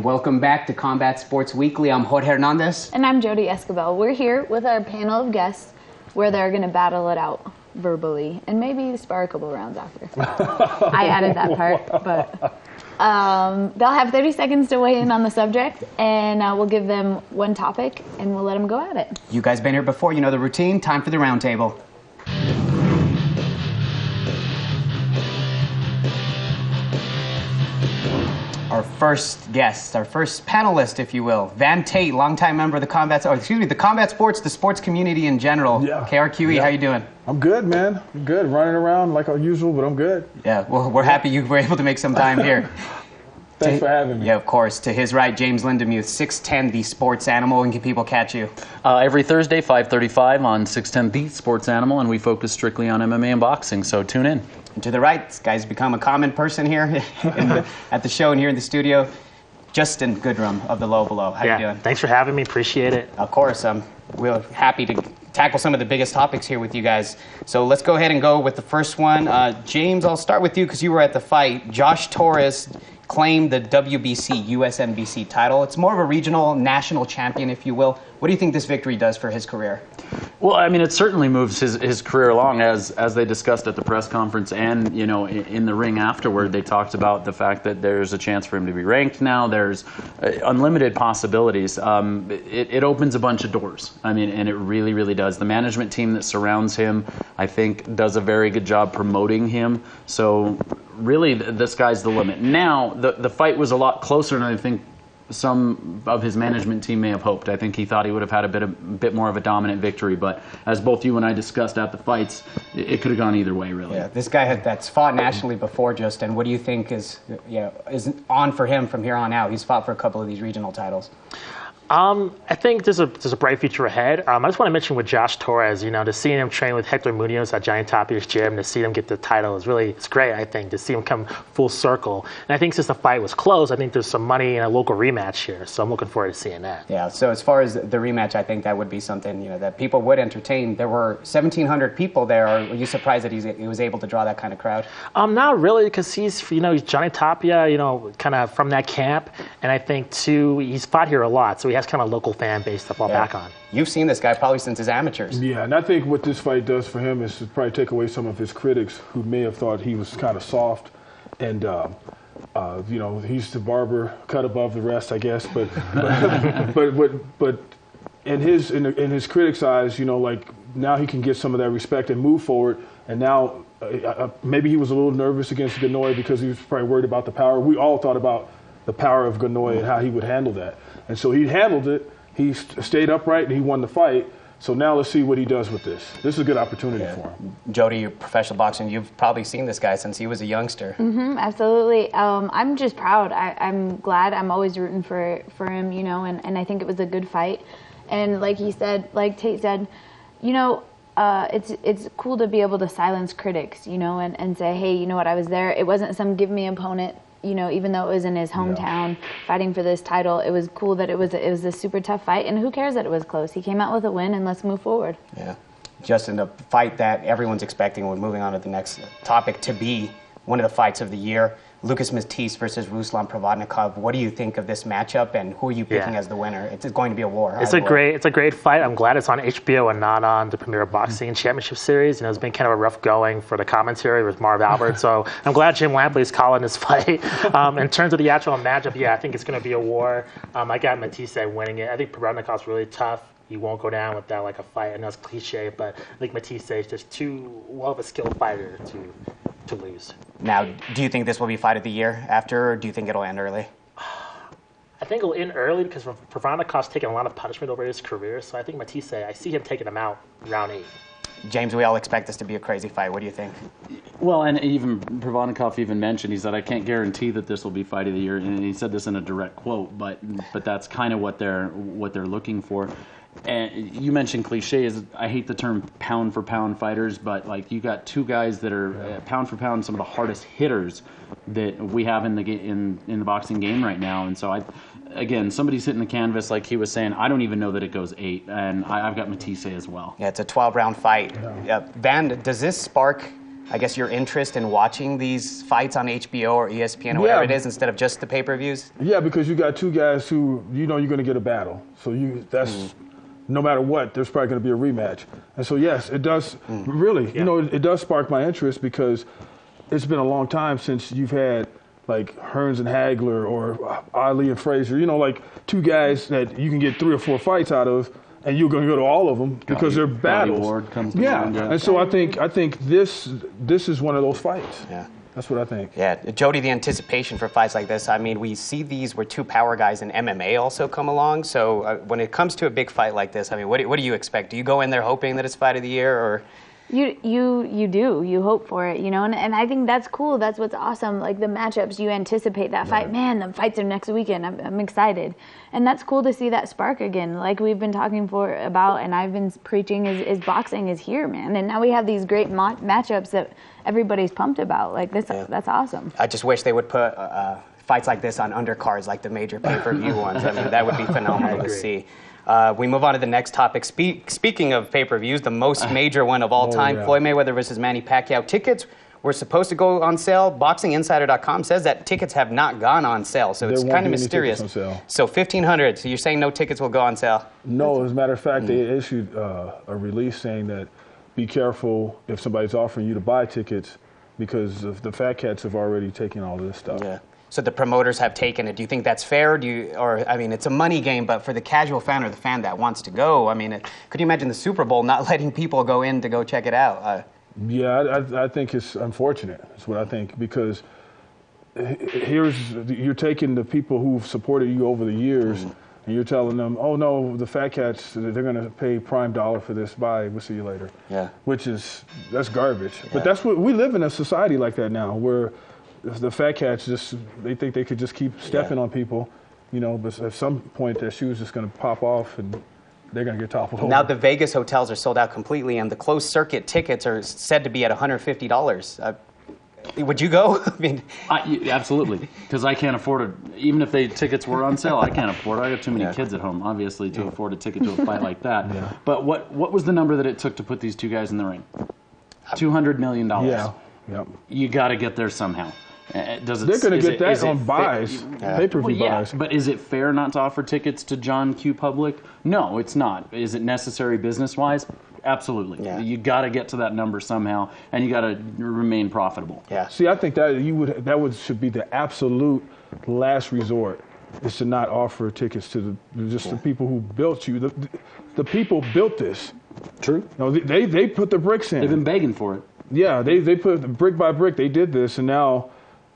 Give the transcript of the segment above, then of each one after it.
And welcome back to Combat Sports Weekly. I'm Jorge Hernandez. And I'm Jody Escobar. We're here with our panel of guests where they're going to battle it out verbally and maybe spar a couple rounds after. I added that part, but they'll have 30 seconds to weigh in on the subject, and we'll give them one topic and we'll let them go at it. You guys been here before, you know the routine. Time for the round table. Our first guest, our first panelist, if you will, Van Tate, longtime member of the Combat Sports, the sports community in general. Yeah. KRQE, how you doing? I'm good, man. I'm good. Running around like usual, but I'm good. Yeah, well, we're happy you were able to make some time here. Thanks for having me. Yeah, of course. To his right, James Lindemuth, 6'10", the sports animal. When can people catch you? Every Thursday, 5:35 on 6'10", the sports animal, and we focus strictly on MMA and boxing, so tune in. And to the right, this guy's become a common person here at the show and here in the studio. Justin Goodrum of the Low Below. How you doing? Thanks for having me. Appreciate it. Of course. We're happy to tackle some of the biggest topics here with you guys. So let's go ahead and go with the first one. James, I'll start with you because you were at the fight. Josh Torres claimed the WBC USNBC title. It's more of a regional national champion, if you will. What do you think this victory does for his career? Well, I mean, it certainly moves his career along, as they discussed at the press conference, and in the ring afterward, they talked about the fact that there's a chance for him to be ranked now. There's unlimited possibilities. It opens a bunch of doors. I mean, and it really, really does. The management team that surrounds him, I think, does a very good job promoting him. So really, the sky's the limit. Now, the fight was a lot closer than I think some of his management team may have hoped. I think he thought he would have had a bit more of a dominant victory, but as both you and I discussed at the fights, it could have gone either way, really. Yeah, this guy that's fought nationally before, Justin. What do you think is on for him from here on out? He's fought for a couple of these regional titles. I think there's a bright future ahead. I just want to mention with Josh Torres, to see him train with Hector Munoz at Johnny Tapia's gym, to see him get the title it's great, I think, to see him come full circle. And I think since the fight was close, I think there's some money in a local rematch here, so I'm looking forward to seeing that. Yeah, so as far as the rematch, I think that would be something, that people would entertain. There were 1,700 people there. Were you surprised that he was able to draw that kind of crowd? Not really, because he's Johnny Tapia, kind of from that camp, and I think, too, he's fought here a lot, so he has kind of local fan base to fall back on. You've seen this guy probably since his amateurs. Yeah, and I think what this fight does for him is to probably take away some of his critics who may have thought he was kind of soft, and he's the barber cut above the rest, I guess. But in his critics' eyes, now he can get some of that respect and move forward. And now maybe he was a little nervous against Ganoy because he was probably worried about the power. We all thought about the power of Ganoy and how he would handle that. And so he handled it. He stayed upright and he won the fight. So now let's see what he does with this. This is a good opportunity for him. Jody, you're professional boxing. You've probably seen this guy since he was a youngster. Mm-hmm, absolutely. I'm just proud. I'm glad. I'm always rooting for him, and I think it was a good fight. And like Tate said, it's cool to be able to silence critics, and say, hey, you know what, I was there. It wasn't some give me opponent. Even though it was in his hometown fighting for this title, it was cool that it was a super tough fight, and who cares that it was close? He came out with a win, and let's move forward. Yeah. Justin, a fight that everyone's expecting, we're moving on to the next topic, to be one of the fights of the year. Lucas Matthysse versus Ruslan Provodnikov. What do you think of this matchup, and who are you picking as the winner? It's going to be a war. It's a great fight. I'm glad it's on HBO and not on the Premier Boxing Championship Series. It's been kind of a rough going for the commentary with Marv Albert, so I'm glad Jim Lampley's calling this fight. In terms of the actual matchup, I think it's going to be a war. I got Matthysse winning it. I think Provodnikov's really tough. He won't go down with that like a fight. I know it's cliche, but I think Matthysse is just too well of a skilled fighter to lose. Now, do you think this will be fight of the year after, or do you think it'll end early? I think it'll end early because Provodnikov's taken a lot of punishment over his career, so I think Matthysse, I see him taking him out round 8. James, we all expect this to be a crazy fight. What do you think? Well, and even Provodnikov even mentioned, he said, I can't guarantee that this will be fight of the year, and he said this in a direct quote, but that's kind of what they're looking for. And you mentioned cliches. I hate the term pound for pound fighters, but you got two guys that are pound for pound some of the hardest hitters that we have in the boxing game right now. And so again, somebody's hitting the canvas like he was saying. I don't even know that it goes 8, and I've got Matthysse as well. Yeah, it's a 12-round fight. Van, does this spark I guess, your interest in watching these fights on HBO or ESPN or whatever it is instead of just the pay-per-views? Yeah, because you got two guys who you know you're going to get a battle. So that's no matter what, there's probably going to be a rematch. And so yes, it does really. You know, it does spark my interest because it's been a long time since you've had like Hearns and Hagler or Ali and Frazier. You know, like two guys that you can get 3 or 4 fights out of. And you're going to go to all of them because they're battles. Ward comes to mind, and so I think this is one of those fights. Yeah, that's what I think. Yeah, Jody, the anticipation for fights like this. I mean, we see these where 2 power guys in MMA also come along. So when it comes to a big fight like this, I mean, what do you expect? Do you go in there hoping that it's fight of the year, or? You do. You hope for it, you know, and I think that's cool. That's what's awesome. Like the matchups, you anticipate that fight. Man, the fights are next weekend. I'm excited, and that's cool to see that spark again. Like we've been talking about, and I've been preaching is boxing is here, man. And now we have these great matchups that everybody's pumped about. Like this, that's awesome. I just wish they would put fights like this on undercards, like the major pay-per-view ones. I mean, that would be phenomenal to see. We move on to the next topic. Speaking of pay-per-views, the most major one of all time, Floyd Mayweather versus Manny Pacquiao. Tickets were supposed to go on sale. BoxingInsider.com says that tickets have not gone on sale, so it's kind of mysterious. So 1,500. So you're saying no tickets will go on sale? No, as a matter of fact, they issued a release saying that be careful if somebody's offering you to buy tickets because the fat cats have already taken all this stuff. Yeah. So the promoters have taken it. Do you think that's fair? I mean, it's a money game, but for the casual fan or the fan that wants to go, I mean, could you imagine the Super Bowl not letting people go in to go check it out? Yeah, I think it's unfortunate. That's what I think, because you're taking the people who've supported you over the years, and you're telling them, oh no, the fat cats, they're going to pay prime dollar for this. Bye, we'll see you later. Yeah. That's garbage. Yeah. But that's what we live in a society like that now, where the fat cats they think they could just keep stepping on people, you know, but at some point their shoe's just going to pop off and they're going to get toppled over. Now the Vegas hotels are sold out completely and the closed circuit tickets are said to be at $150. Would you go? I mean, absolutely, because I can't afford it. Even if tickets were on sale, I can't afford it. I have too many kids at home, obviously, to afford a ticket to a fight like that. Yeah. But what was the number that it took to put these 2 guys in the ring? $200 million. Yeah. Yep. You got to get there somehow. They're going to get that on buys, pay-per-view buys. But is it fair not to offer tickets to John Q. Public? No, it's not. Is it necessary business-wise? Absolutely. Yeah. You got to get to that number somehow, and you got to remain profitable. Yeah. See, I think that should be the absolute last resort, is to not offer tickets to the people who built you. The people built this. True. No, they put the bricks in. They've been begging for it. Yeah, they put brick by brick. They did this, and now.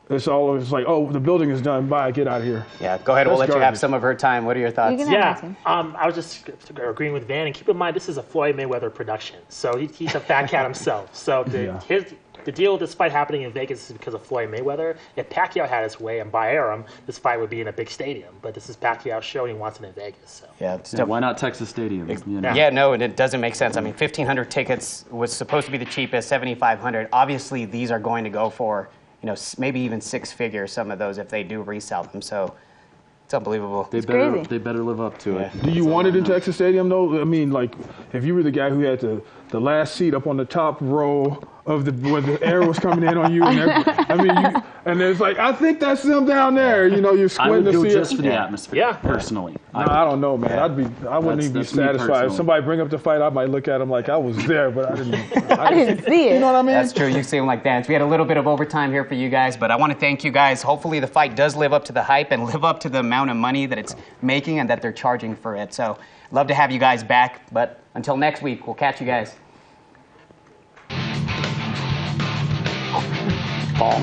It's like, oh, the building is done. Bye, get out of here. Yeah, go ahead. We'll let you have some of her time. What are your thoughts? I was just agreeing with Van. And keep in mind, this is a Floyd Mayweather production. So he's a fat cat himself. So the deal with this fight happening in Vegas is because of Floyd Mayweather. If Pacquiao had his way and by Aram, this fight would be in a big stadium. But this is Pacquiao's show, and he wants it in Vegas. So. Why not Texas Stadium? Yeah, no, and it doesn't make sense. I mean, 1,500 tickets was supposed to be the cheapest, 7,500. Obviously, these are going to go for, you know, maybe even 6 figures, some of those, if they do resell them. So it's unbelievable. They better live up to it. Do you want it in Texas Stadium, though? I mean, like, if you were the guy who had the last seat up on the top row of where the air was coming in on you, and it's like, I think that's them down there. You know, you're squinting to see it. I would go just for the atmosphere, personally. No, I don't know, man. I wouldn't even be satisfied. If somebody bring up the fight, I might look at them like I was there, but I didn't see it. You know what I mean? That's true. You seem like that. We had a little bit of overtime here for you guys, but I want to thank you guys. Hopefully the fight does live up to the hype and live up to the amount of money that it's making and that they're charging for it. So love to have you guys back, but until next week, we'll catch you guys. Ball.